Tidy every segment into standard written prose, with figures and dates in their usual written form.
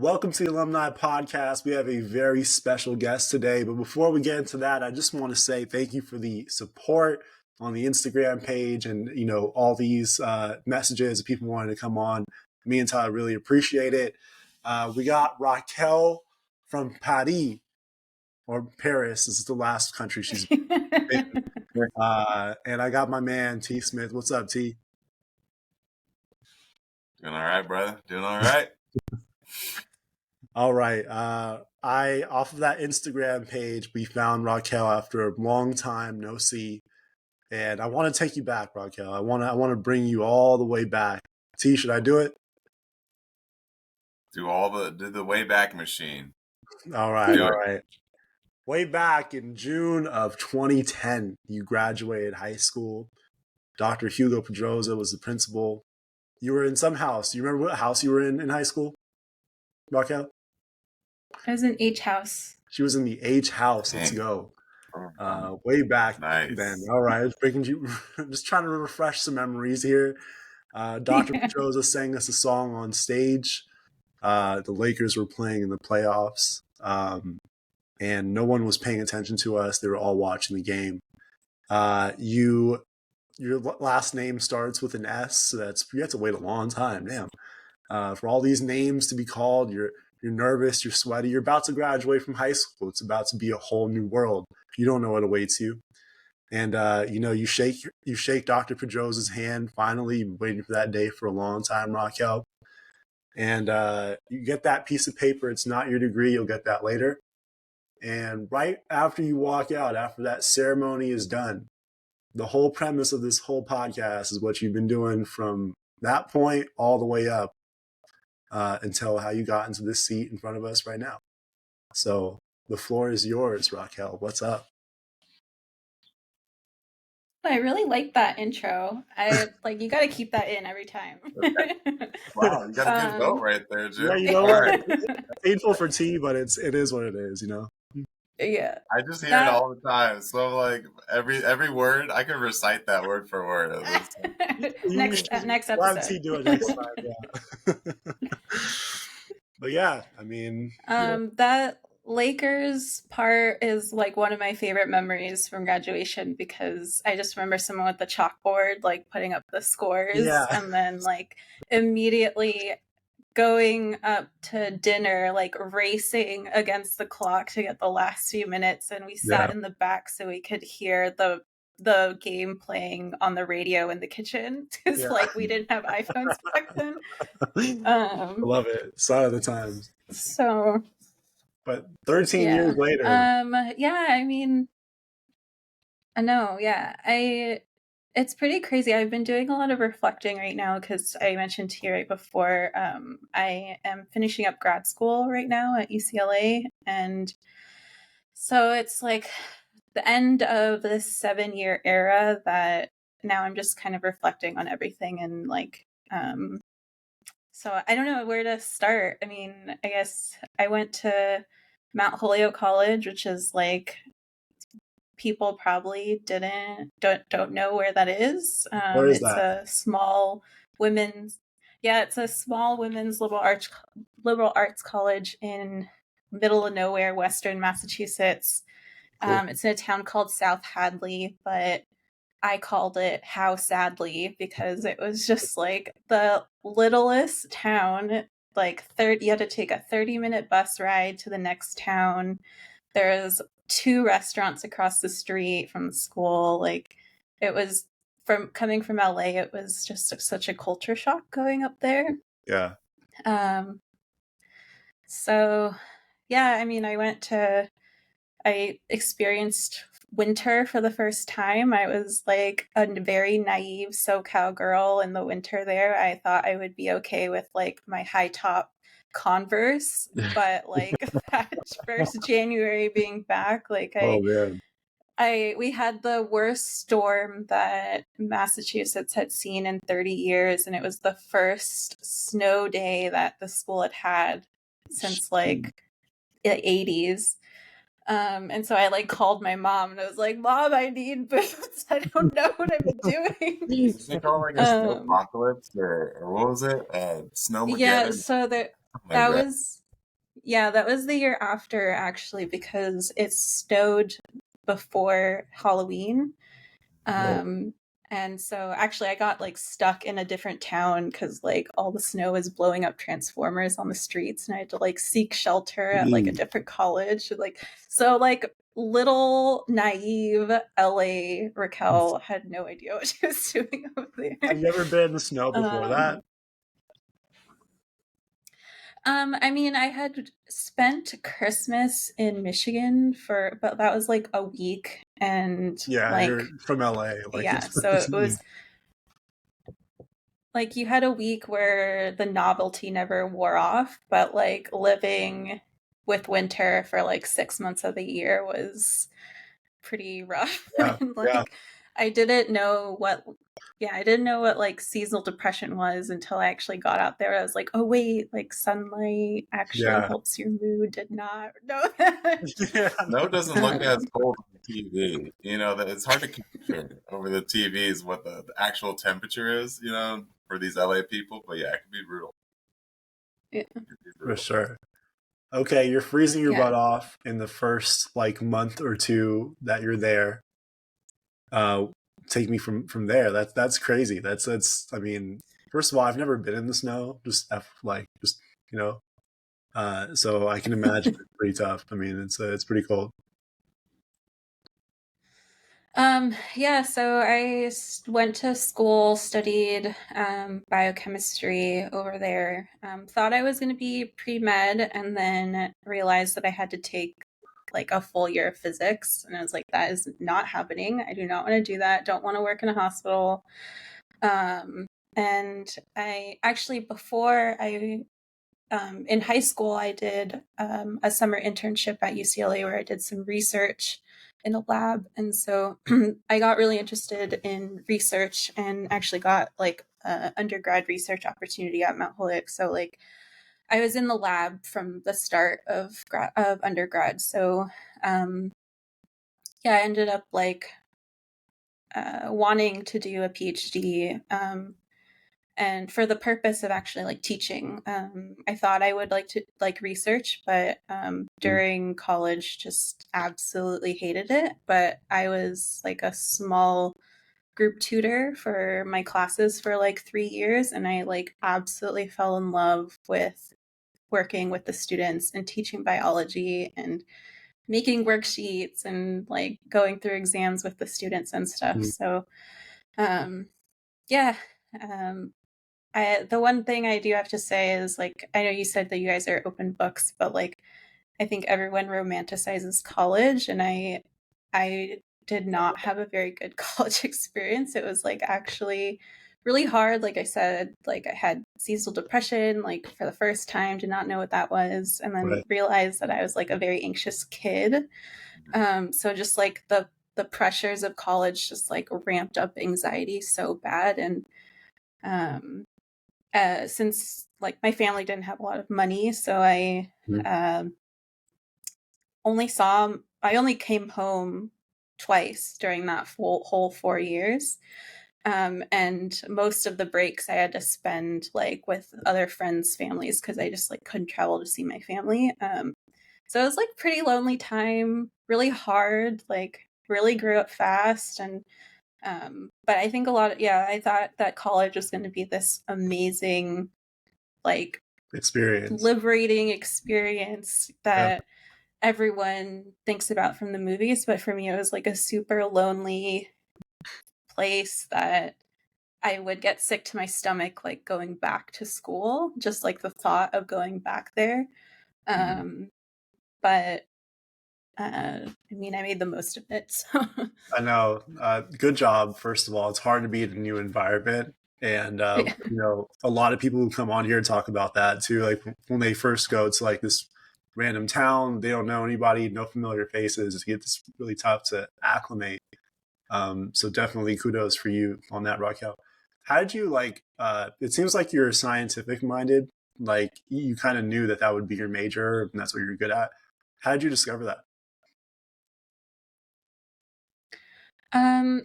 Welcome to the Alumni Podcast. We have a very special guest today. But before we get into that, I just want to say thank you for the support on the Instagram page and, all these messages. People wanting to come on. Me and Tyler really appreciate it. We got Raquel from Paris, or Paris. This is the last country she's been. And I got my man, T. Smith. What's up, T? Doing all right, brother. Doing all right. All right. Off of that Instagram page, we found Raquel after a long time no see, and I want to take you back, Raquel. I want to bring you all the way back. T, should I do it? Do the Wayback Machine. All right. Way back in June of 2010, you graduated high school. Dr. Hugo Pedroza was the principal. You were in some house. Do you remember what house you were in high school, Raquel? I was in H house. She was in the H house. Let's go. Way back then. All right. Just trying to refresh some memories here. Dr. Pedroza sang us a song on stage. The Lakers were playing in the playoffs. And no one was paying attention to us. They were all watching the game. Your last name starts with an S, so you have to wait a long time. Damn. For all these names to be called, you're nervous, you're sweaty, you're about to graduate from high school. It's about to be a whole new world. You don't know what awaits you. And, you shake Dr. Pedroza's hand. Finally, you've been waiting for that day for a long time, Raquel. And you get that piece of paper. It's not your degree. You'll get that later. And right after you walk out, after that ceremony is done, the whole premise of this whole podcast is what you've been doing from that point all the way up until how you got into this seat in front of us right now. So the floor is yours, Raquel. What's up? I really like that intro. You got to keep that in every time. Wow, you got a good vote right there, Jim. Yeah, you know what? It's painful for T, but it is what it is, Yeah. I just hear it all the time. So like every word, I can recite that word for word. next episode. We'll have T do it next time, yeah. But yeah, I mean, that Lakers part is like one of my favorite memories from graduation because I just remember someone with the chalkboard like putting up the scores and then like immediately going up to dinner, like racing against the clock to get the last few minutes, and we sat in the back so we could hear the game playing on the radio in the kitchen because like we didn't have iPhones back then. I love it. Sign of the times. So, but 13 years later. I mean, I know. Yeah, it's pretty crazy. I've been doing a lot of reflecting right now because I mentioned to you right before, I am finishing up grad school right now at UCLA. And so it's like the end of this 7-year era that now I'm just kind of reflecting on everything. And like, so I don't know where to start. I mean, I guess I went to Mount Holyoke College, which is like, people probably don't know where that is. Where is that? It's a small women's liberal arts college in middle of nowhere, Western Massachusetts. Cool. It's in a town called South Hadley, but I called it How Sadly because it was just like the littlest town. Like you had to take a 30-minute bus ride to the next town. There's 2 restaurants across the street from the school. Like it was coming from LA, it was just such a culture shock going up there. Yeah. So yeah, I mean, I experienced winter for the first time. I was like a very naive SoCal girl in the winter there. I thought I would be okay with like my high top Converse, but like that first January being back, like we had the worst storm that Massachusetts had seen in 30 years, and it was the first snow day that the school had since like the 80s. And so I like called my mom and I was like, "Mom, I need boots. I don't know what I'm doing." Is it called like a snow apocalypse or what was it? Snowmageddon? Yeah, so that was Yeah, that was the year after, actually, because it snowed before Halloween. And so actually I got like stuck in a different town because like all the snow was blowing up transformers on the streets, and I had to like seek shelter at like a different college. Like, so like little naive LA Raquel had no idea what she was doing over there. Have you ever been in the snow before that? I mean, I had spent Christmas in Michigan but that was like a week, and Yeah, you're like, from LA. Like yeah, so it was like you had a week where the novelty never wore off, but like living with winter for like 6 months of the year was pretty rough. yeah, And yeah, like I didn't know what, yeah, I didn't know what like seasonal depression was until I actually got out there. I was like, oh wait, like sunlight actually yeah. helps your mood. Did not know that. Yeah, Snow doesn't look as Um, cold on TV. You know, that it's hard to capture over the TVs what the actual temperature is, you know, for these LA people. But yeah, it can be brutal. yeah. It can be for brutal. sure. Okay, you're freezing your Yeah. butt off in the first like month or two that you're there. Uh, take me from there. That's crazy. That's. I mean, first of all, I've never been in the snow. Just you know. So I can imagine it's pretty tough. I mean, it's pretty cold. Yeah, so went to school, studied biochemistry over there. Thought I was going to be pre-med, and then realized that I had to take like a full year of physics. And I was like, that is not happening. I do not want to do that. Don't want to work in a hospital. And I actually, before I in high school, I did a summer internship at UCLA where I did some research in a lab. And so I got really interested in research and actually got like an undergrad research opportunity at Mount Holyoke. So like I was in the lab from the start of undergrad. So yeah, I ended up like wanting to do a PhD. And for the purpose of actually like teaching, I thought I would like to like research, but during college just absolutely hated it. But I was like a small group tutor for my classes for like 3 years, and I like absolutely fell in love with working with the students and teaching biology and making worksheets and like going through exams with the students and stuff. So um yeah, um the one thing I do have to say is like, I know you said that you guys are open books, but like I think everyone romanticizes college, and I did not have a very good college experience. It was like actually really hard. Like I said, like I had seasonal depression like for the first time, did not know what that was, and then Right. realized that I was like a very anxious kid. So just like the pressures of college just like ramped up anxiety so bad. And um since like my family didn't have a lot of money, so um, I only came home twice during that whole 4 years. And most of the breaks I had to spend like with other friends' families because I just like couldn't travel to see my family. So it was like pretty lonely time, really hard, like really grew up fast. And but I think yeah, I thought that college was going to be this amazing like Experience. liberating experience Yeah. that everyone thinks about from the movies, but for me it was like a super lonely place that I would get sick to my stomach like going back to school, just like the thought of going back there. um but I mean, I made the most of it. So I know. Good job, first of all. It's hard to be in a new environment. And, yeah. a lot of people who come on here talk about that too. Like when they first go to like this random town, they don't know anybody, no familiar faces. It's really tough to acclimate. So definitely kudos for you on that, Raquel. How did you like, it seems like you're scientific minded. Like you kind of knew that that would be your major and that's what you're good at. How did you discover that? um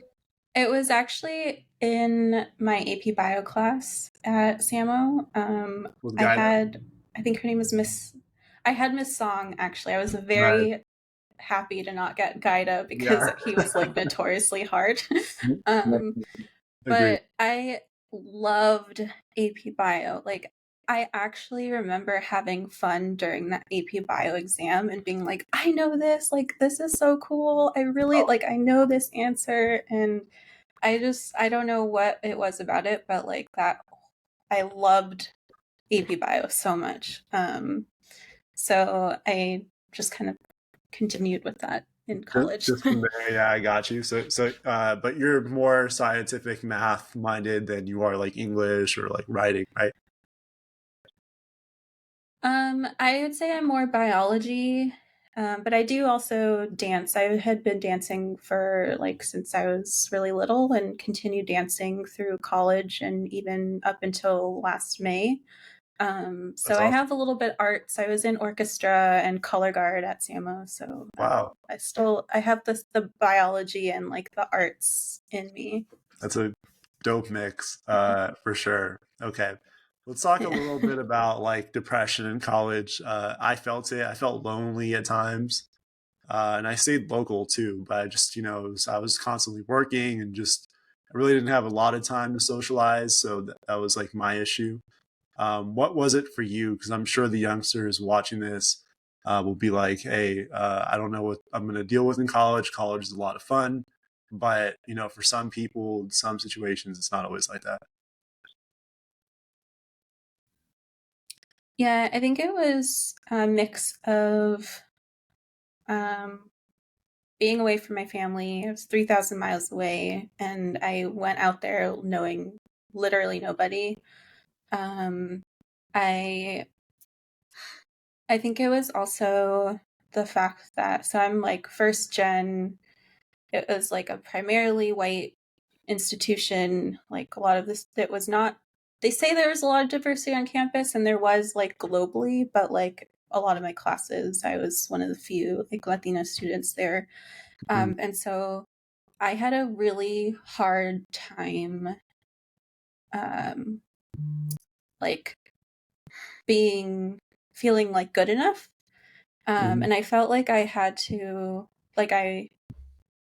it was actually in my AP Bio class at SAMO. Was I guided? had, I think her name was Miss. I had Miss Song, actually. I was very happy to not get Gaida because he was like notoriously hard. Agreed. But I loved AP Bio. Like, I actually remember having fun during that AP Bio exam and being like, I know this. Like, this is so cool. I really, like, I know this answer. And I don't know what it was about it, but like that, I loved AP Bio so much. So I just kind of continued with that in college. Just from there, yeah, I got you. But you're more scientific math minded than you are like English or like writing, right? I would say I'm more biology, but I do also dance. I had been dancing for like since I was really little and continued dancing through college and even up until last May. So That's I awesome. have a little bit arts. I was in orchestra and color guard at SAMO. So Wow. I have the biology and like the arts in me. That's a dope mix, for sure. Okay. Let's talk a little bit about like depression in college. I felt it. I felt lonely at times. And I stayed local too, but I just, I was constantly working and just, I really didn't have a lot of time to socialize. So that was like my issue. What was it for you? Because I'm sure the youngsters watching this will be like, hey, I don't know what I'm going to deal with in college. College is a lot of fun. But, for some people, some situations, it's not always like that. Yeah, I think it was a mix of um, being away from my family. I was 3,000 miles away, and I went out there knowing literally nobody. Um, I I think it was also the fact that so I'm like first gen. It was like a primarily white institution. Like a lot of this, it was not. They say there was a lot of diversity on campus, and there was like globally, but like a lot of my classes, I was one of the few like Latino students there. And so I had a really hard time, um, like feeling like good enough. And I felt like I had to, like, I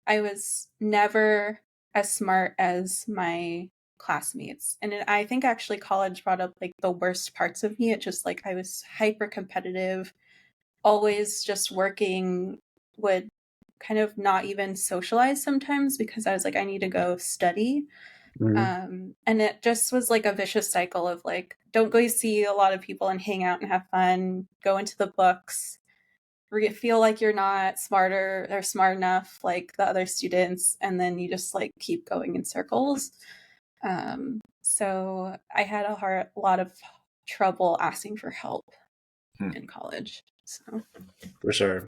was never as smart as my classmates. And I think actually college brought up like the worst parts of me. It just like I was hyper competitive, always just working, would kind of not even socialize sometimes because I was like, I need to go study. Mm-hmm. And it just was like a vicious cycle of like, don't go see a lot of people and hang out and have fun, go into the books, feel like you're not smarter or smart enough like the other students, and then you just like keep going in circles. So I had a lot of trouble asking for help in college. So For sure.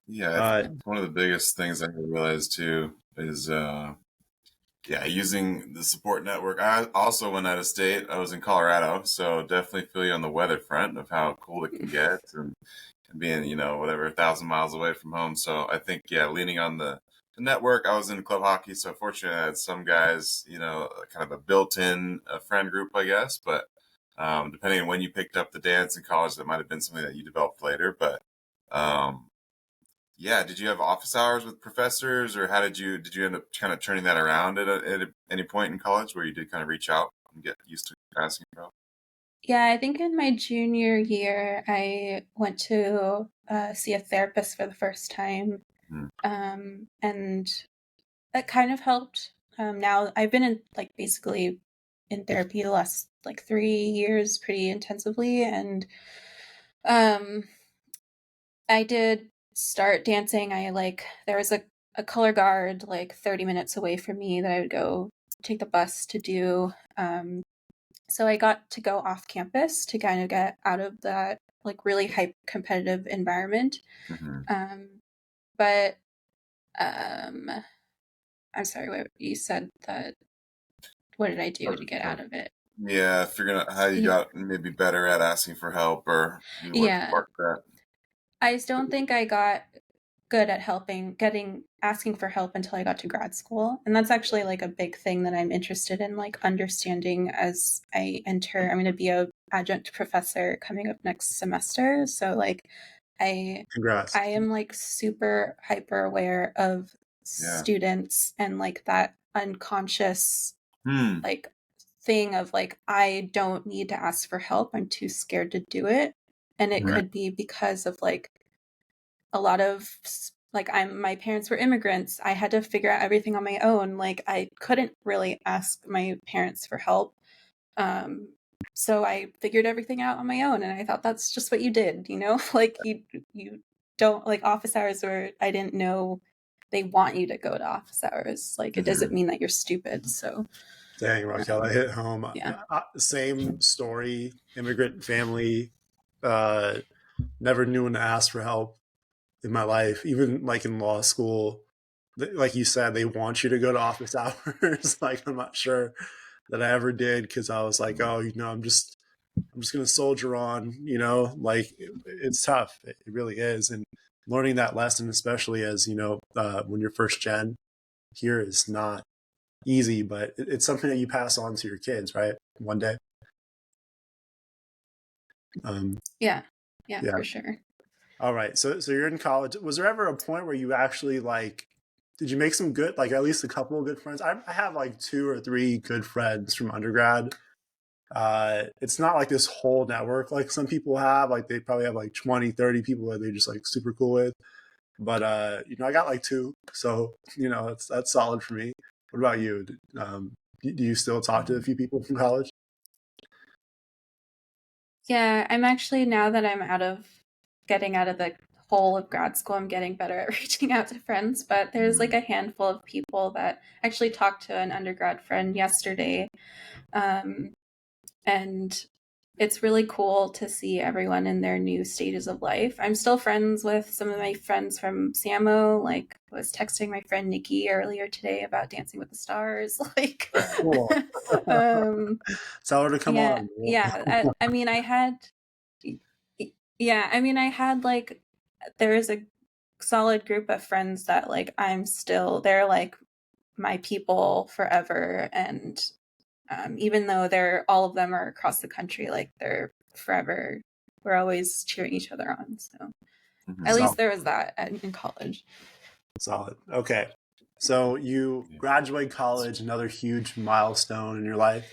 Yeah, I think one of the biggest things I realized too is using the support network. I also went out of state. I was in Colorado, so definitely feel you on the weather front of how cold it can get and being, whatever, 1,000 miles away from home. So I think, leaning on the network. I was in club hockey, so fortunately I had some guys, kind of a built-in friend group, I guess. But depending on when you picked up the dance in college, that might have been something that you developed later. But um, did you have office hours with professors, or did you end up kind of turning that around at any point in college where you did kind of reach out and get used to asking for help? yeah, I think in my junior year I went to see a therapist for the first time, and that kind of helped. Now I've been in like basically in therapy the last like 3 years pretty intensively, and um I did start dancing. I like there was a color guard like 30 minutes away from me that I would go take the bus to do. So I got to go off campus to kind of get out of that like really hype competitive environment. Mm-hmm. Um, but um, I'm sorry, what you said that. What did I do to get out of it? Yeah, figuring out how you got maybe better at asking for help, or what Yeah, sparked that. I don't think I got good at asking for help until I got to grad school. And that's actually like a big thing that I'm interested in, like understanding as I'm going to be a adjunct professor coming up next semester. So like Congrats. I am like super hyper aware of students and like that unconscious like thing of like, I don't need to ask for help. I'm too scared to do it. And it could be because of like a lot of like my parents were immigrants. I had to figure out everything on my own. Like I couldn't really ask my parents for help. So I figured everything out on my own, and I thought that's just what you did, you know? Like you don't like office hours where I didn't know they want you to go to office hours. Like it doesn't mean that you're stupid. So dang, Raquel, that hit home. yeah. Same story, immigrant family, never knew when to ask for help in my life, even like in law school. Like you said, they want you to go to office hours. Like I'm not sure that I ever did, because I was like, oh, I'm just gonna soldier on. Like it's tough. It really is, and learning that lesson, especially as when you're first gen here, is not easy, but it's something that you pass on to your kids, right? One day. Yeah, Yeah. for sure. All right. So you're in college. Was there ever a point where you actually like, did you make some good, like at least a couple of good friends? I have like 2 or 3 good friends from undergrad. It's not like this whole network like some people have. Like they probably have like 20, 30 people that they just like super cool with. But I got like 2, so that's solid for me. What about you? Do you still talk to a few people from college? Yeah, I'm actually, now that I'm getting out of the hole of grad school, I'm getting better at reaching out to friends. But there's like a handful of people that actually talked to an undergrad friend yesterday. And it's really cool to see everyone in their new stages of life. I'm still friends with some of my friends from SAMO. Like, I was texting my friend Nikki earlier today about Dancing with the Stars. Like, Cool. Tell her to come on. Yeah. I mean, I had like, there is a solid group of friends that like they're like my people forever. And even though all of them are across the country, like they're forever, we're always cheering each other on. So at least there was that in college. Solid. Okay. So you graduate college, another huge milestone in your life.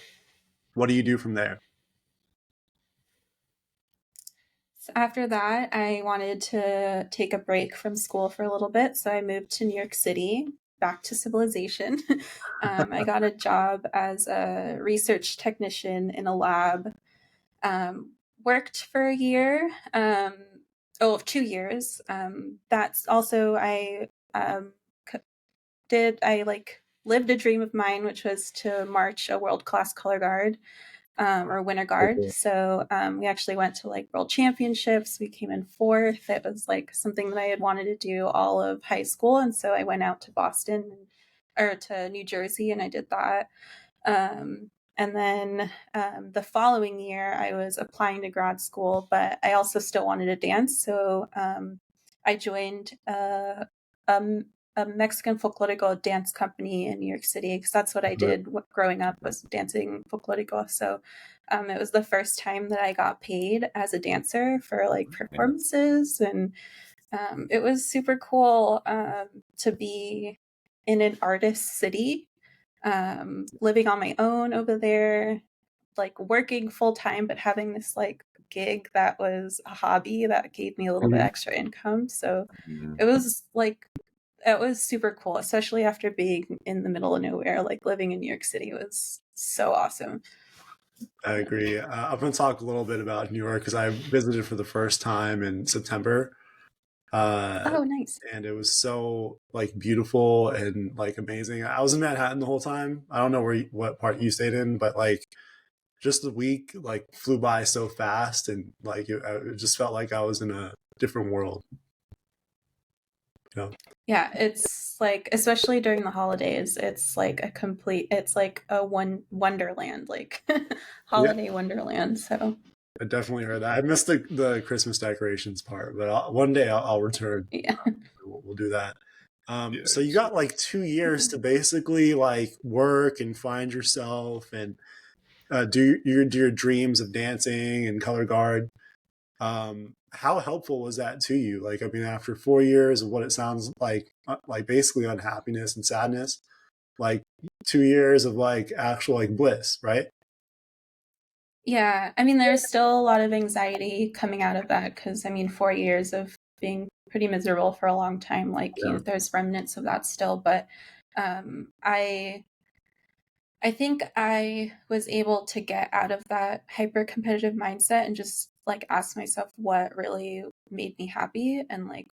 What do you do from there? So after that, I wanted to take a break from school for a little bit. So I moved to New York City, back to civilization. I got a job as a research technician in a lab. Worked for a year. 2 years. That's also, I lived a dream of mine, which was to march a world-class color guard. Or winter guard. So we actually went to like world championships. We came in 4th. It was like something that I had wanted to do all of high school. And so I went out to to New Jersey, and I did that. And then the following year, I was applying to grad school, but I also still wanted to dance. So I joined a Mexican folklorico dance company in New York City, because that's what I did growing up, was dancing folklorico. So it was the first time that I got paid as a dancer for like performances, and it was super cool to be in an artist city, living on my own over there, like working full time, but having this like gig that was a hobby that gave me a little bit extra income. So it was super cool, especially after being in the middle of nowhere. Like living in New York City was so awesome. I agree. I'm going to talk a little bit about New York because I visited for the first time in September. Oh, nice. And it was so like beautiful and like amazing. I was in Manhattan the whole time. I don't know what part you stayed in, but like just the week like flew by so fast, and like it just felt like I was in a different world. Yeah, it's like, especially during the holidays, it's like it's like a wonderland, like holiday wonderland. So I definitely heard that. I missed the Christmas decorations part, but one day I'll return. Yeah. We'll do that. Yeah, So you got like 2 years to basically like work and find yourself and do your dreams of dancing and color guard. How helpful was that to you? Like, I mean, after 4 years of what it sounds like basically unhappiness and sadness, like 2 years of like actual like bliss, right? Yeah, I mean, there's still a lot of anxiety coming out of that because, I mean, 4 years of being pretty miserable for a long time, like, Yeah. there's remnants of that still. But I think I was able to get out of that hyper competitive mindset and just like ask myself what really made me happy. And like,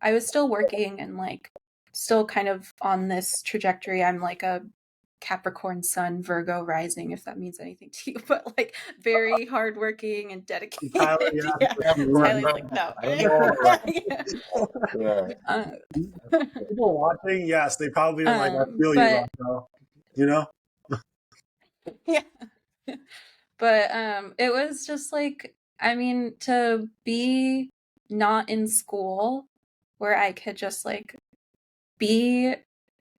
I was still working and like still kind of on this trajectory. I'm like a Capricorn Sun, Virgo rising, if that means anything to you, but like very hardworking and Tyler, dedicated. yeah, Yeah. Tyler's like, no. Yeah. people watching, yes, they probably are like, I feel you, But Raquel. You know? yeah. But it was just like, I mean, to be not in school where I could just like be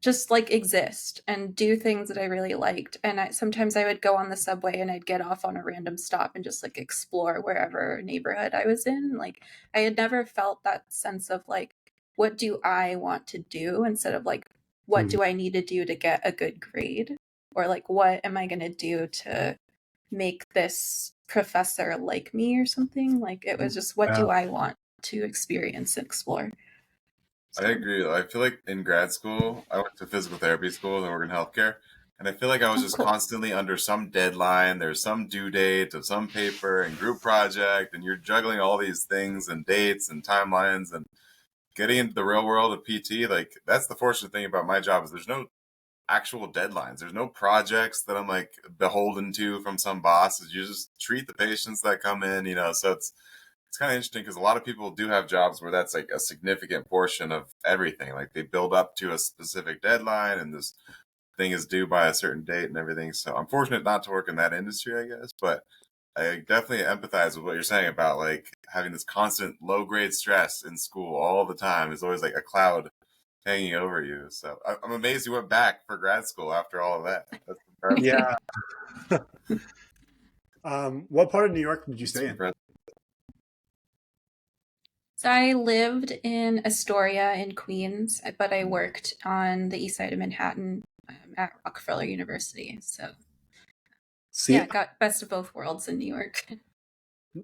just like exist and do things that I really liked. And sometimes I would go on the subway and I'd get off on a random stop and just like explore wherever neighborhood I was in. Like I had never felt that sense of like, what do I want to do instead of like, what Mhm. do I need to do to get a good grade? Or like, what am I going to do to make this professor like me or something? Like it was just, what Yeah. do I want to experience and explore? I agree. I feel like in grad school, I went to physical therapy school and work in healthcare. And I feel like I was Oh, just cool. constantly under some deadline. There's some due date of some paper and group project, and you're juggling all these things and dates and timelines and getting into the real world of PT. Like that's the fortunate thing about my job is there's no actual deadlines. There's no projects that I'm like beholden to from some boss. You just treat the patients that come in, so it's kind of interesting because a lot of people do have jobs where that's like a significant portion of everything. Like they build up to a specific deadline and this thing is due by a certain date and everything. So I'm fortunate not to work in that industry, I guess. But I definitely empathize with what you're saying about like having this constant low grade stress in school all the time is always like a cloud hanging over you. So I'm amazed you went back for grad school after all of that. That's impressive. Yeah. What part of New York did you It's stay in? impressive. So I lived in Astoria in Queens, but I worked on the east side of Manhattan at Rockefeller University. So See, yeah, got best of both worlds in New York.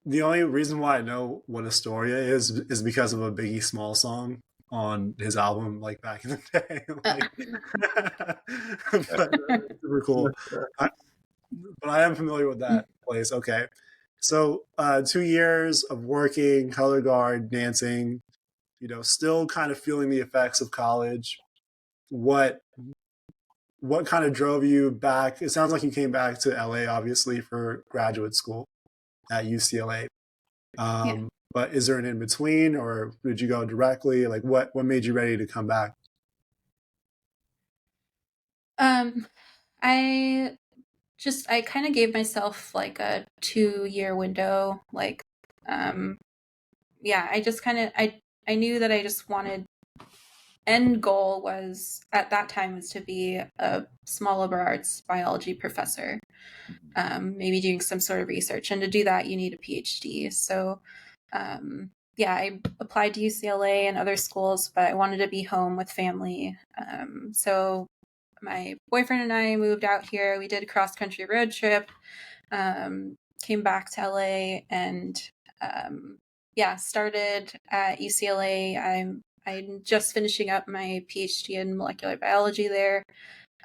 the only reason why I know what Astoria is because of a Biggie Small song on his album, like back in the day. Like, but that's super cool. I, but I am familiar with that place. Okay, so 2 years of working, color guard, dancing. Still kind of feeling the effects of college. What what kind of drove you back? It sounds like you came back to LA, obviously, for graduate school at UCLA. Yeah. But is there an in between, or did you go directly? Like, what made you ready to come back? I I kind of gave myself like a 2-year window. Like, yeah, I just kind of I knew that I just wanted, end goal was at that time was to be a small liberal arts biology professor, maybe doing some sort of research. And to do that, you need a PhD. So, yeah, I applied to UCLA and other schools, but I wanted to be home with family. So my boyfriend and I moved out here. We did a cross country road trip, came back to LA, and yeah, started at UCLA. I'm just finishing up my PhD in molecular biology there.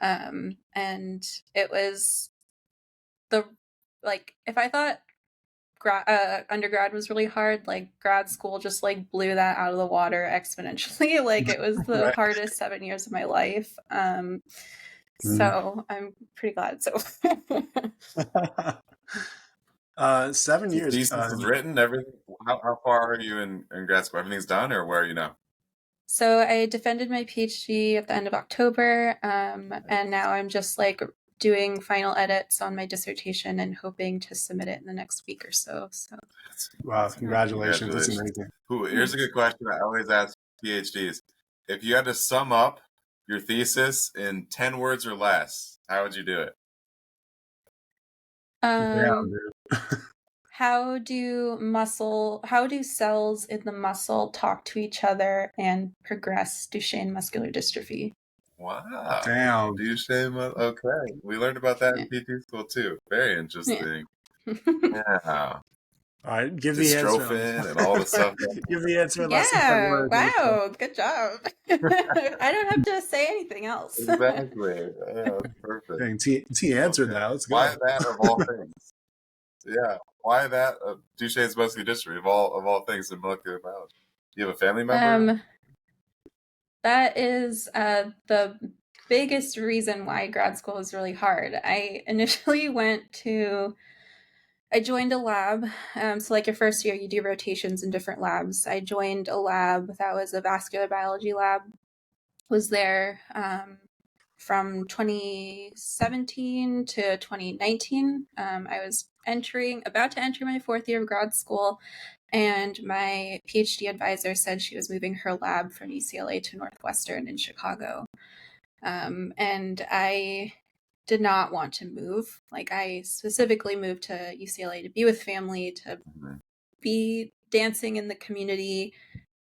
And it was the, like, if I thought undergrad was really hard, like grad school just like blew that out of the water exponentially. Like it was the Right. hardest 7 years of my life. Mhm. So I'm pretty glad. So 7 So years. thesis is written, everything. How far are you in grad school? Everything's done, or where are you now? So I defended my PhD at the end of October, and now I'm just like doing final edits on my dissertation and hoping to submit it in the next week or so. Wow, congratulations. That's amazing. Here's a good question I always ask PhDs. If you had to sum up your thesis in 10 words or less, how would you do it? How do cells in the muscle talk to each other and progress Duchenne muscular dystrophy? Wow. Damn. Duchenne, okay. We learned about that in PT school too. Very interesting. Yeah. All right, give the answer. And all the stuff. Give the answer in less than 10 words. Wow, good job. I don't have to say anything else. Exactly. Yeah, that's perfect. Dang, T answered that. Let's go. Why that of all things? Yeah. Why that Duchenne's muscular dystrophy of all things in molecular biology? Do you have a family member? That is the biggest reason why grad school is really hard. I initially I joined a lab. So like your first year, you do rotations in different labs. I joined a lab that was a vascular biology lab. Was there from 2017 to 2019. I was about to enter my fourth year of grad school, and my PhD advisor said she was moving her lab from UCLA to Northwestern in Chicago. And I did not want to move. Like, I specifically moved to UCLA to be with family, to be dancing in the community,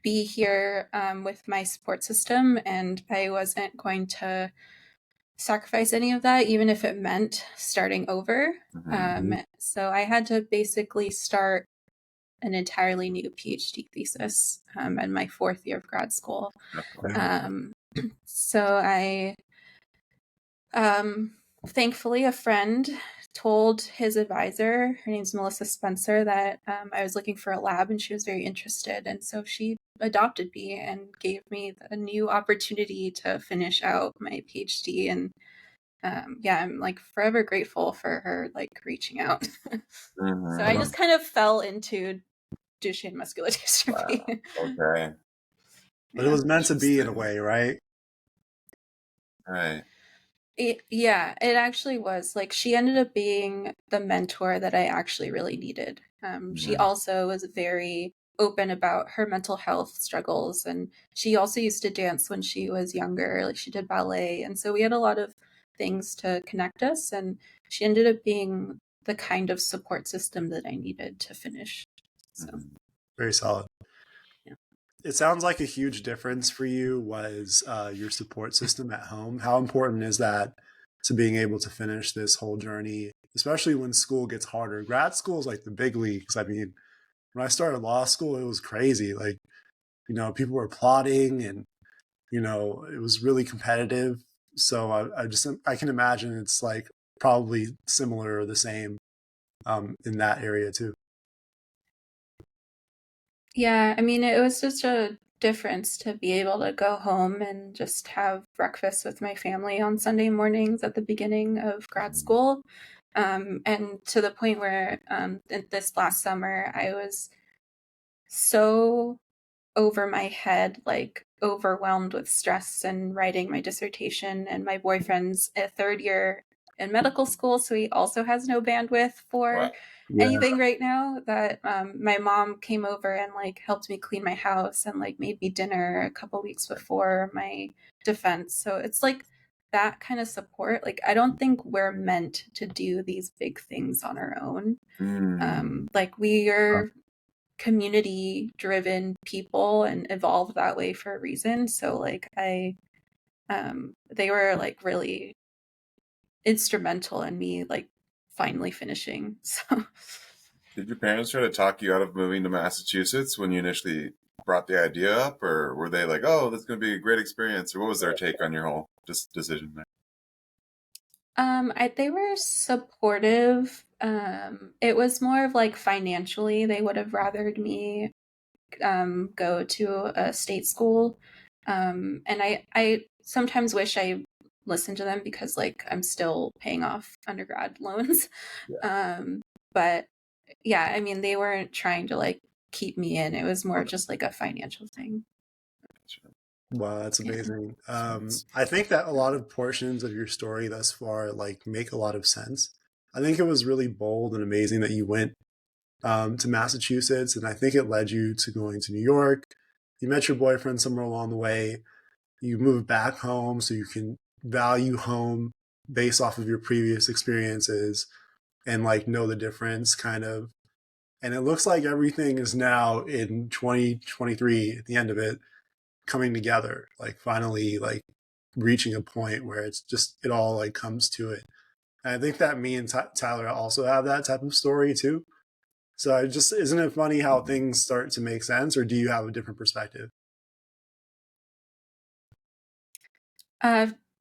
be here with my support system, and I wasn't going to sacrifice any of that, even if it meant starting over. So I had to basically start an entirely new PhD thesis in my fourth year of grad school. So I, thankfully, a friend told his advisor, her name's Melissa Spencer, that I was looking for a lab, and she was very interested. And so she adopted me and gave me a new opportunity to finish out my PhD. And I'm like forever grateful for her like reaching out. So I just kind of fell into Duchenne muscular dystrophy. Wow. Okay. But it was meant to be in a way, right? Right. It actually was. Like, she ended up being the mentor that I actually really needed. She also was very open about her mental health struggles, and she also used to dance when she was younger. Like, she did ballet, and so we had a lot of things to connect us, and she ended up being the kind of support system that I needed to finish. So very solid. Yeah. It sounds like a huge difference for you was your support system at home. How important is that to being able to finish this whole journey, especially when school gets harder? Grad school is like the big leagues. I mean, when I started law school, it was crazy. Like, people were plotting, and it was really competitive. So I can imagine it's like probably similar or the same in that area too. Yeah, I mean, it was just a difference to be able to go home and just have breakfast with my family on Sunday mornings at the beginning of grad school. And to the point where this last summer, I was so over my head, like overwhelmed with stress and writing my dissertation. And my boyfriend's a third year in medical school, so he also has no bandwidth for anything right now. That my mom came over and like helped me clean my house and like made me dinner a couple weeks before my defense. So it's like that kind of support. Like, I don't think we're meant to do these big things on our own. Like, we are community driven people and evolved that way for a reason. So like they were like really instrumental in me like finally finishing. So did your parents try to talk you out of moving to Massachusetts when you initially brought the idea up, or were they like, oh, that's going to be a great experience, or what was their take on your whole decision there? They were supportive. It was more of like financially, they would have rathered me go to a state school. And I sometimes wish I listened to them because like I'm still paying off undergrad loans. But yeah, I mean, they weren't trying to like keep me in. It was more just like a financial thing. Wow, that's amazing. I think that a lot of portions of your story thus far like make a lot of sense. I think it was really bold and amazing that you went to Massachusetts, and I think it led you to going to New York. You met your boyfriend somewhere along the way. You moved back home so you can value home based off of your previous experiences and like know the difference kind of. And it looks like everything is now in 2023 at the end of it coming together, like finally like reaching a point where it's just it all like comes to it. And I think that me and Tyler also have that type of story too. So it just isn't it funny how things start to make sense, or do you have a different perspective?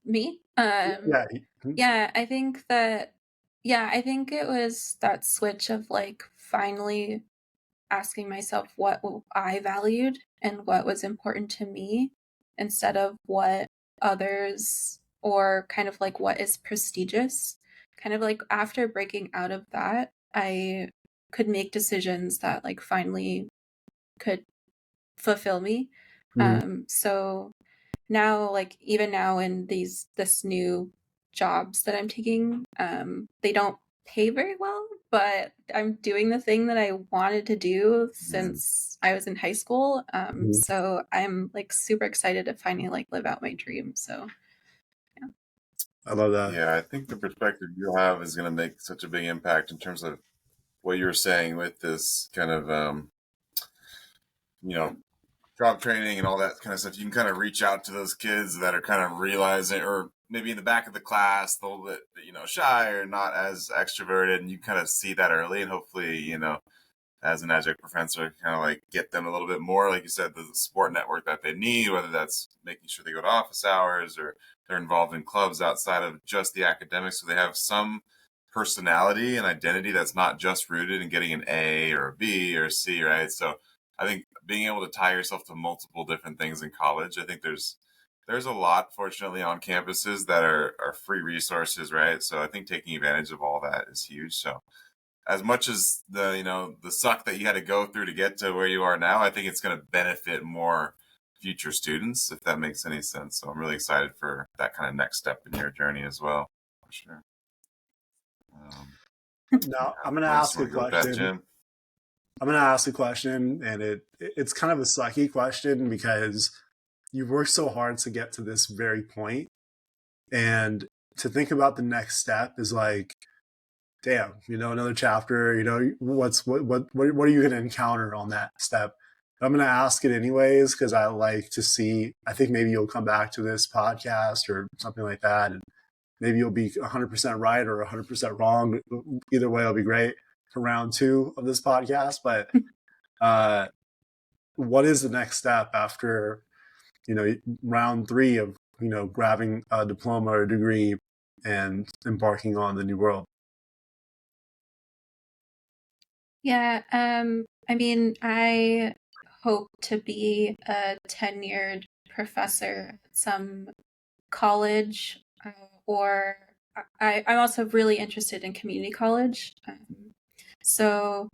Me? Yeah. Yeah, I think that, yeah, I think it was that switch of like finally asking myself what I valued and what was important to me instead of what others or kind of like what is prestigious. Kind of like after breaking out of that, I could make decisions that like finally could fulfill me. Mhm. So now, like even now in this new jobs that I'm taking, they don't pay very well, but I'm doing the thing that I wanted to do since I was in high school. Mhm. So I'm like super excited to finally like live out my dream. So yeah. I love that. Yeah, I think the perspective you'll have is going to make such a big impact in terms of what you were saying with this kind of, you know, job training and all that kind of stuff. You can kind of reach out to those kids that are kind of realizing, or maybe in the back of the class, a little bit, shy or not as extroverted, and you kind of see that early, and hopefully, as an adjunct professor, kind of like get them a little bit more, like you said, the support network that they need, whether that's making sure they go to office hours or they're involved in clubs outside of just the academics, so they have some personality and identity that's not just rooted in getting an A or a B or a C, right? So I think being able to tie yourself to multiple different things in college, I think there's a lot, fortunately, on campuses that are free resources, right? So I think taking advantage of all that is huge. So as much as the suck that you had to go through to get to where you are now, I think it's going to benefit more future students, if that makes any sense. So I'm really excited for that kind of next step in your journey as well, for sure. Yeah. Now I'm gonna Where else ask you a want to go with that, question. Jim? I'm gonna ask a question, and it's kind of a sucky question because you've worked so hard to get to this very point, and to think about the next step is like, damn, another chapter. What are you gonna encounter on that step? I'm gonna ask it anyways because I like to see. I think maybe you'll come back to this podcast or something like that, and maybe you'll be 100% right or 100% wrong. Either way, it'll be great for round 2 of this podcast. But uh, what is the next step after round 3 of grabbing a diploma or degree and embarking on the new world? Yeah, I mean, I hope to be a tenured professor at some college, or I'm also really interested in community college. So,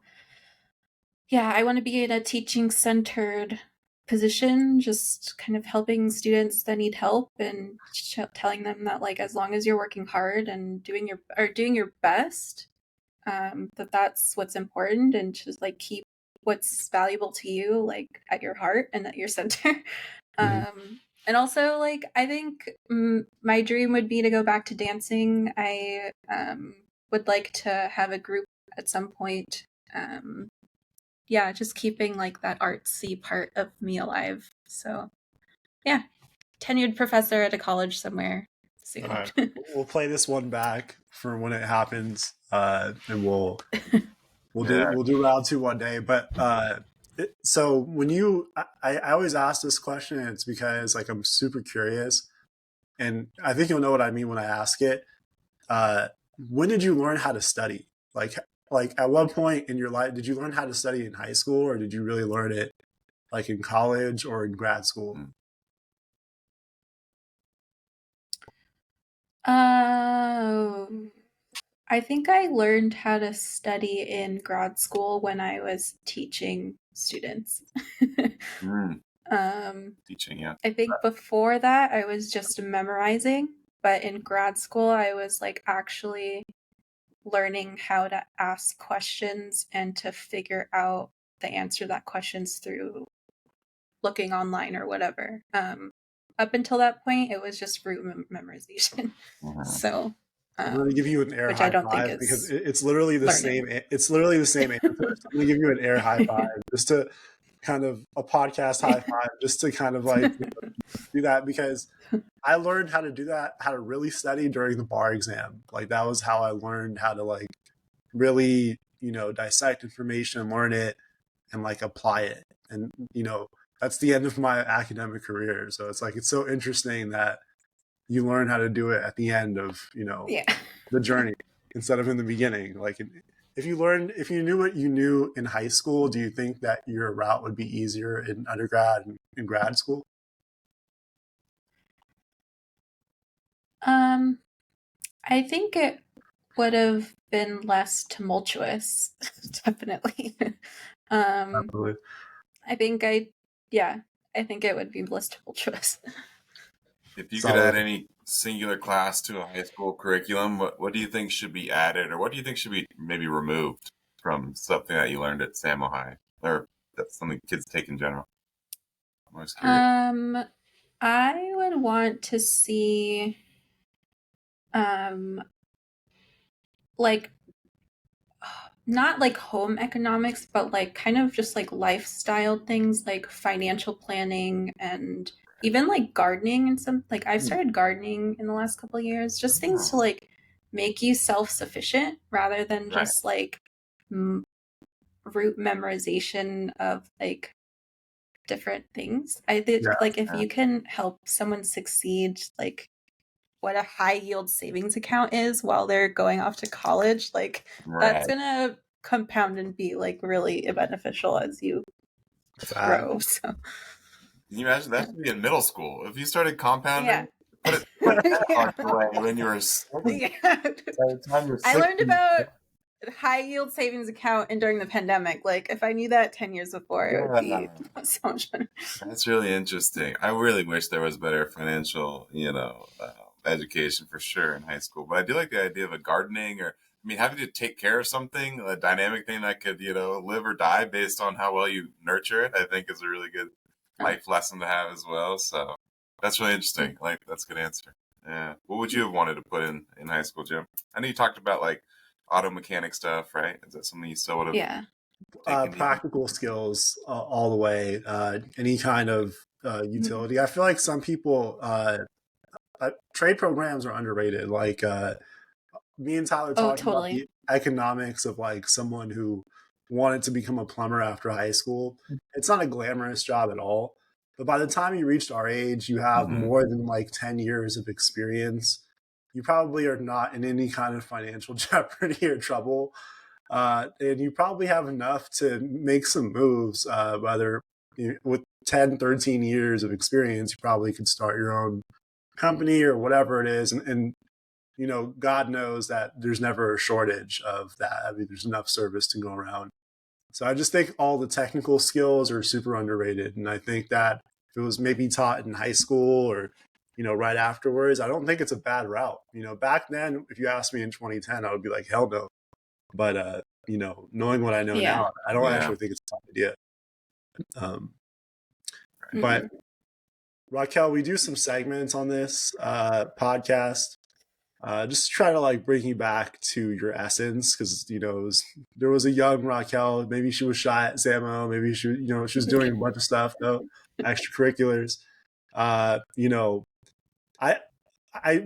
yeah, I want to be in a teaching centered position, just kind of helping students that need help and telling them that like as long as you're working hard and doing your best, that's what's important, and just like keep what's valuable to you like at your heart and at your center. And also like I think my dream would be to go back to dancing. I would like to have a group at some point. Yeah, just keeping like that artsy part of me alive. So yeah, tenured professor at a college somewhere soon. All right, we'll play this one back for when it happens, and we'll do round 2 one day. But so when I always ask this question, and it's because like I'm super curious, and I think you'll know what I mean when I ask it. Uh, when did you learn how to study? Like at what point in your life did you learn how to study in high school, or did you really learn it like in college or in grad school? I think I learned how to study in grad school when I was teaching students. Teaching, yeah. I think before that I was just memorizing, but in grad school I was like actually learning how to ask questions and to figure out the answer to that questions through looking online or whatever. Up until that point, it was just root memorization. So, I'm going to give you an air which I high don't think five because is it's literally the learning. same. It's literally the same answer. So I'm going to give you an air high five just to kind of a podcast high five, just to kind of like do that, because I learned how to do that, how to really study during the bar exam. Like that was how I learned how to like really, dissect information, learn it, and like apply it. And, that's the end of my academic career. So it's like, it's so interesting that you learn how to do it at the end of, Yeah. the journey instead of in the beginning. Like if you knew what you knew in high school, do you think that your route would be easier in undergrad and in grad school? I think it would have been less tumultuous, definitely. Absolutely. I think I think it would be less tumultuous. If you could Solid. add any singular class to a high school curriculum, what do you think should be added, or what do you think should be maybe removed from something that you learned at Samo High, or that's something kids take in general? I'm always curious. I would want to see like not like home economics, but like kind of just like lifestyle things like financial planning and even like gardening and some like I've started gardening in the last couple of years, just things to like make you self-sufficient rather than just like root memorization of like different things. I think like if you can help someone succeed, like what a high yield savings account is while they're going off to college, like that's gonna compound and be like really beneficial as you grow. So can you imagine that should be in middle school if you started compounding? yeah. Put it on the way when you were I learned about high yield savings account and during the pandemic. Like if I knew that 10 years before, it would be so much better. That's really interesting. I really wish there was better financial, education for sure in high school. But I do like the idea of a gardening, or I mean, having to take care of something, a dynamic thing that could, live or die based on how well you nurture it. I think is a really good life lesson to have as well. So that's really interesting. Like that's a good answer. Yeah. What would you have wanted to put in high school, Jim? I know you talked about like auto mechanic stuff, right? Is that something you still would have? Practical skills all the way. Any kind of utility. I feel like some people trade programs are underrated. Like me and Tyler talked about the economics of like someone who wanted to become a plumber after high school. It's not a glamorous job at all. But by the time you reached our age, you have more than like 10 years of experience. You probably are not in any kind of financial jeopardy or trouble. And you probably have enough to make some moves, whether with 10, 13 years of experience, you probably could start your own company or whatever it is. And God knows that there's never a shortage of that. I mean, there's enough service to go around. So I just think all the technical skills are super underrated. And I think that if it was maybe taught in high school or, right afterwards, I don't think it's a bad route. Back then, if you asked me in 2010, I would be like, hell no. But, knowing what I know now, I don't actually think it's a bad idea. But Raquel, we do some segments on this podcast. Just to try to like bring you back to your essence, because there was a young Raquel. Maybe she was shy at Samo. Maybe she was doing a bunch of stuff though, extracurriculars.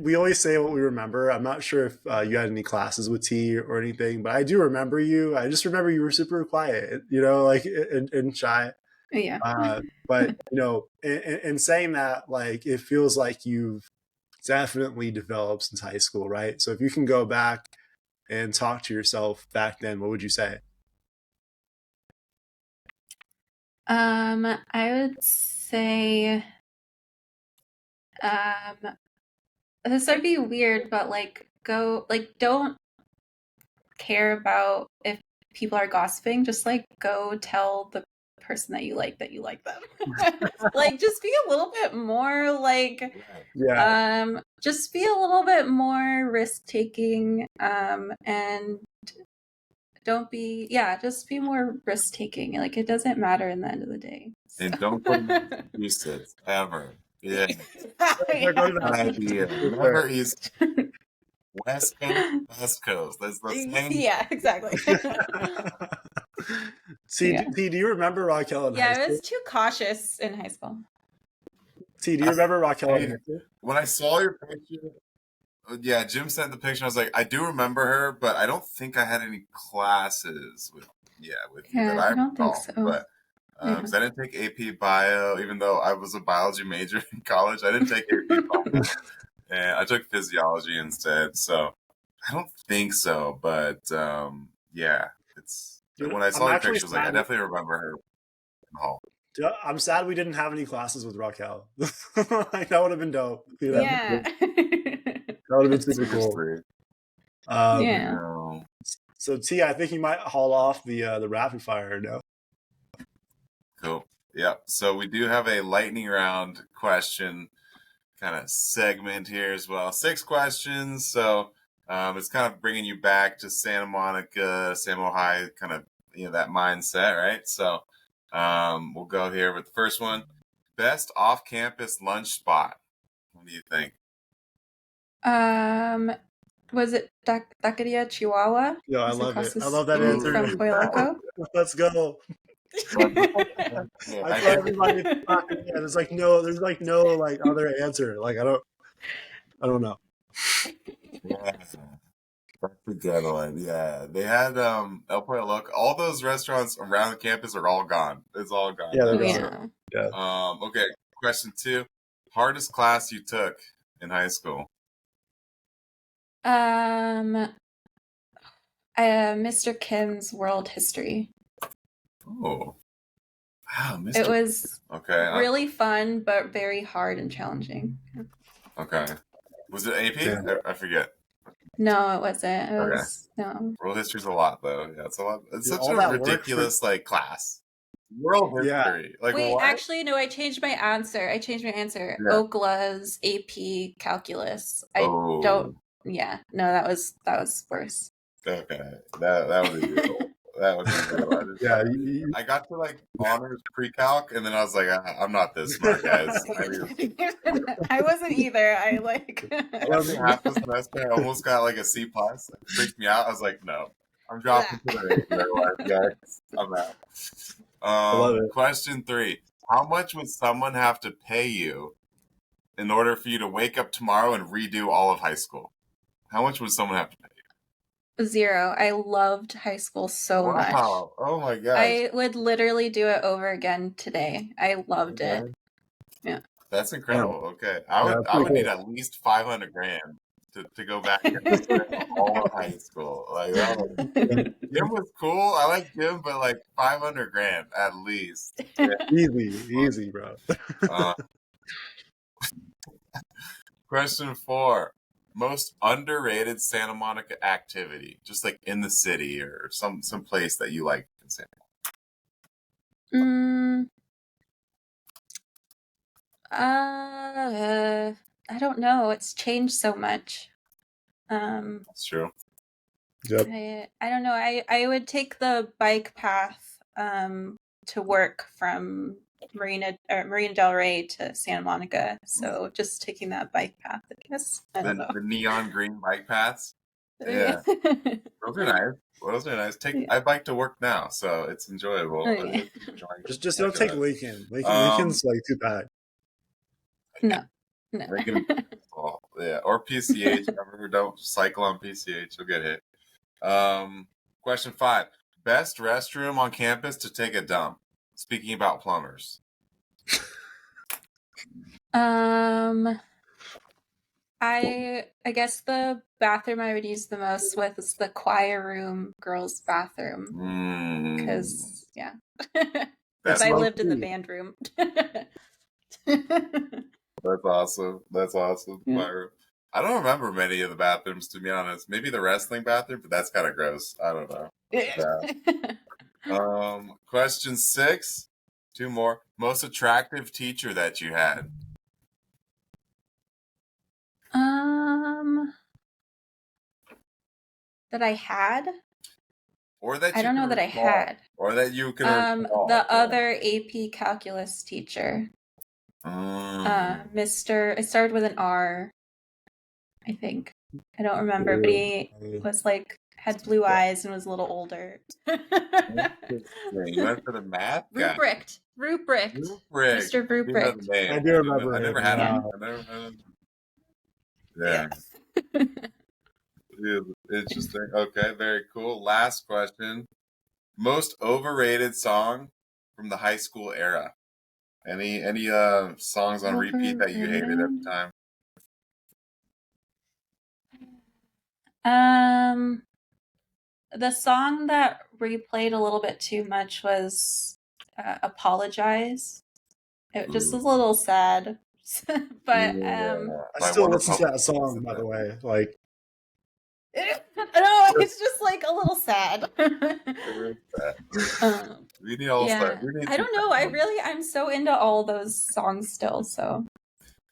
We always say what we remember. I'm not sure if you had any classes with T or anything, but I do remember you. I just remember you were super quiet, like and shy. Yeah. But in saying that, like it feels like you've definitely developed since high school, right? So if you can go back and talk to yourself back then, what would you say? I would say this would be weird, but like don't care about if people are gossiping, just like go tell the person that you like them. Like, just be a little bit more like, just be a little bit more risk taking, and don't be, just be more risk taking. Like, it doesn't matter in the end of the day. So. And don't go to Massachusetts ever. Yeah. Never East. West Coast, West Coast. That's the same. Yeah, exactly. T, do you remember Raquel in high school? Yeah, I was too cautious in high school. T, do you remember Raquel in high school? When I saw your picture, Jim sent the picture. I was like, I do remember her, but I don't think I had any classes with you that I don't think so. But because I didn't take AP Bio, even though I was a biology major in college, I didn't take AP Bio. And I took physiology instead, so I don't think so. But it's when I saw the picture, I was like, I definitely remember her in the hall. I'm sad we didn't have any classes with Raquel. Like, that would have been dope. Yeah, that would have been super cool. So T, I think you might haul off the rapid fire now. Cool. Yeah. So we do have a lightning round question kind of segment here as well. 6 questions, so it's kind of bringing you back to Santa Monica, Samo High, kind of that mindset, right? So we'll go here with the first one. Best off-campus lunch spot. What do you think? Was it Taqueria Chihuahua? Yeah, I love it. I love that answer. From Pollo Loco? Let's go. I thought everybody there's like no like other answer. Like I don't know. Yeah, that's a good one. Yeah, they had El Pollo Loco. All those restaurants around the campus are all gone. It's all gone. Yeah. Okay. Question 2: hardest class you took in high school? Mr. Kim's World History. Oh, wow! It was really fun, fun, but very hard and challenging. Okay, was it AP? Yeah. I forget. No, it wasn't. It was no. World history's a lot, though. Yeah, it's a lot. It's such a ridiculous class. World history. Like, wait, what? actually, no. I changed my answer. Yeah. Okla's AP Calculus. Don't. Yeah, no, that was worse. Okay, that would be real. That would be real. I got to honors pre-calc, and then I was like, I'm not this smart, guys. I wasn't either. I half the semester. I almost got a C+. It freaked me out. I was like, no, I'm dropping to the A, guys. I'm out. Question 3: how much would someone have to pay you in order for you to wake up tomorrow and redo all of high school? How much would someone have to pay you? 0. I loved high school so much. Oh my gosh. I would literally do it over again today. I loved it. Yeah. That's incredible. Okay. I would need at least $500,000 to go back and all of high school. Jim was cool. I like Jim, but $500,000 at least. Yeah. Easy, bro. Question 4: most underrated Santa Monica activity, just in the city or some place that you like in Santa Monica. I don't know. It's changed so much. That's true. Yep. I don't know. I would take the bike path to work from Marina Del Rey to Santa Monica. So just taking that bike path, I guess. The neon green bike paths. Yeah. Those are nice. I bike to work now, so it's enjoyable. Just don't take Lincoln. Lincoln's too bad. No. Yeah, or PCH. Remember, don't cycle on PCH. You'll get hit. Question 5: best restroom on campus to take a dump. Speaking about plumbers. I guess the bathroom I would use the most with is the choir room, girls' bathroom. Because I lived in the band room. That's awesome. Yeah. I don't remember many of the bathrooms, to be honest. Maybe the wrestling bathroom, but that's kind of gross. I don't know. Yeah. Question 6: Two more. Most attractive teacher that you had. That I had? Or that I don't know that I had. Or that you can recall. The other AP calculus teacher. Mr. It started with an R, I think. I don't remember, but he was like, had blue eyes and was a little older. You went for the math guy. Ruprecht. Mr. Ruprecht. I do remember. I never had him. Yeah. Interesting. Okay, very cool. Last question. Most overrated song from the high school era. Any songs on repeat that you hated at the time? The song that replayed a little bit too much was Apologize. It just was a little sad. But I still listen to that song, by the way. Like, no, it's just like a little sad. We need all yeah. I don't know. I'm so into all those songs still. So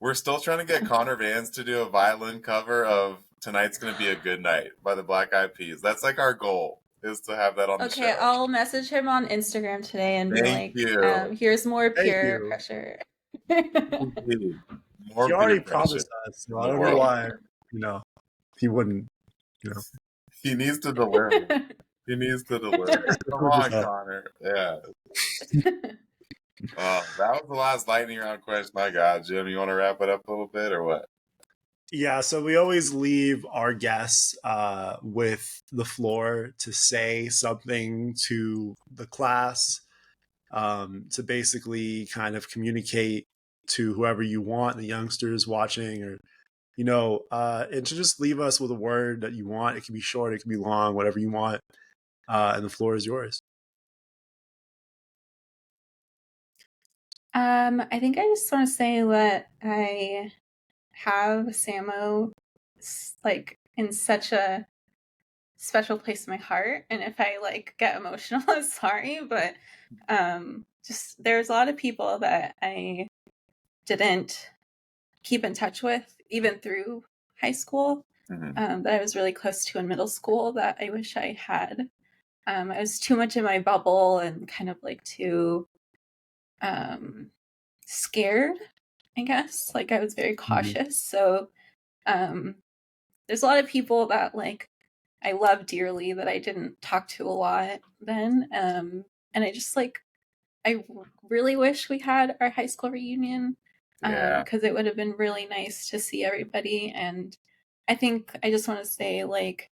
we're still trying to get Connor Vance to do a violin cover of "Tonight's Gonna Be a Good Night" by the Black Eyed Peas. That's like our goal, is to have that on the show. Okay, I'll message him on Instagram today and be like, here's more peer pressure. More he already promised us, so I don't know why, he wouldn't, He needs to deliver. Come on, Connor. Yeah. That was the last lightning round question I got. Jim, you want to wrap it up a little bit or what? Yeah, so we always leave our guests with the floor to say something to the class, to basically kind of communicate to whoever you want, the youngsters watching, or and to just leave us with a word that you want. It can be short, it can be long, whatever you want, and the floor is yours. I think I just want to say that I have Samo like in such a special place in my heart, and if I like get emotional, I'm sorry, but just there's a lot of people that I didn't keep in touch with even through high school, that I was really close to in middle school that I wish I had. I was too much in my bubble and kind of like too scared, I guess. Like I was very cautious. So there's a lot of people that like I love dearly that I didn't talk to a lot then. And I just like, I really wish we had our high school reunion, because it would have been really nice to see everybody. And I think I just want to say, like,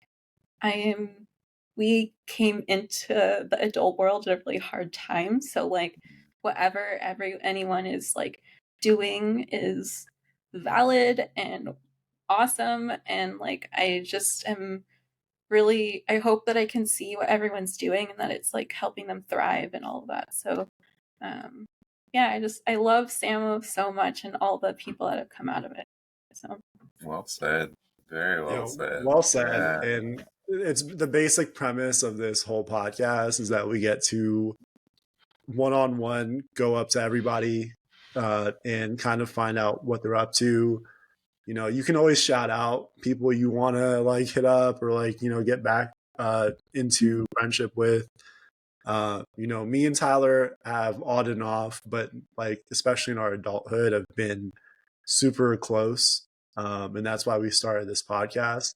we came into the adult world at a really hard time. So like whatever anyone is like doing is valid and awesome. And like, I just am really, I hope that I can see what everyone's doing and that it's like helping them thrive and all of that. So yeah, I love Samo so much and all the people that have come out of it. So well said. Very well said. Well said. Yeah. And it's the basic premise of this whole podcast is that we get to one-on-one go up to everybody and kind of find out what they're up to. You can always shout out people you want to like hit up or like, get back into friendship with. Me and Tyler have on and off, but like, especially in our adulthood, have been super close. And that's why we started this podcast,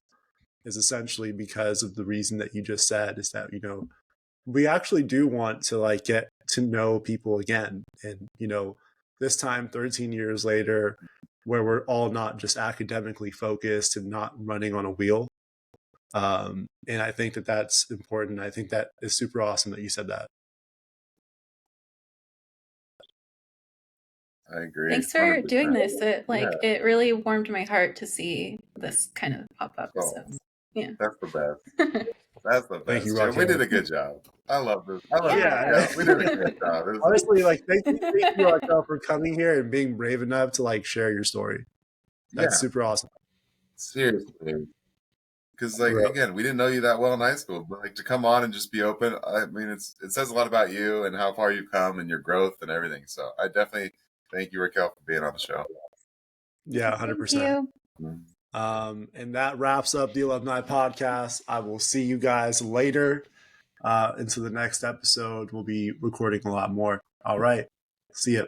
is essentially because of the reason that you just said, is that, we actually do want to like get to know people again. And, this time, 13 years later, where we're all not just academically focused and not running on a wheel. And I think that that's important. I think that is super awesome that you said that. I agree. Thanks for 100%. Doing this. It really warmed my heart to see this kind of pop up. So, yeah. That's the best. That's the best. Thank you, Raquel. We did a good job. I love this. We did a good job. Honestly, like, thank you, Raquel, for coming here and being brave enough to like share your story. That's super awesome. Seriously. because like again, we didn't know you that well in high school, but like to come on and just be open, I mean, it says a lot about you and how far you've come and your growth and everything. So I definitely thank you, Raquel, for being on the show. Yeah, 100%. And that wraps up the 11 Night podcast. I will see you guys later. Into the next episode. We'll be recording a lot more. All right. See ya.